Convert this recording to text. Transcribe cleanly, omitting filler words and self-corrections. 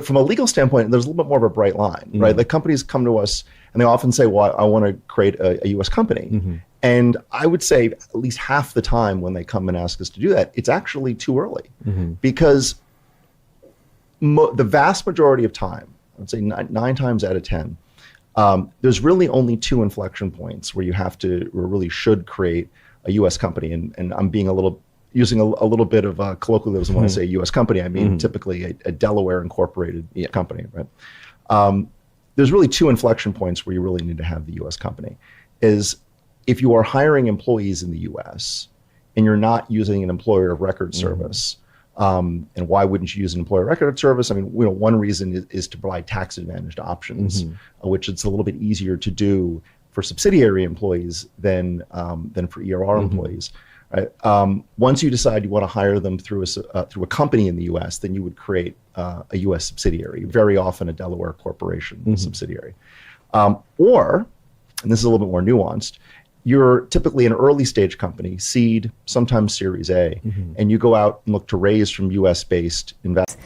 but from a legal standpoint, there's a little bit more of a bright line, right? The companies come to us and they often say, well, I want to create a US company. And I would say at least half the time when they come and ask us to do that, it's actually too early because the vast majority of time, I would say nine times out of 10, there's really only two inflection points where you have to, or really should create a US company. And I'm being using a little bit of colloquialism when I say US company. I mean, typically a Delaware incorporated company, right? There's really two inflection points where you really need to have the US company. Is if you are hiring employees in the US and you're not using an employer of record service, and why wouldn't you use an employer of record service? I mean, one reason is to provide tax advantaged options, which it's a little bit easier to do for subsidiary employees than for ERR employees. Right? Once you decide you want to hire them through a company in the US, then you would create a US subsidiary, very often a Delaware corporation subsidiary. Or, and this is a little bit more nuanced, you're typically an early stage company, seed, sometimes Series A, and you go out and look to raise from US-based investors.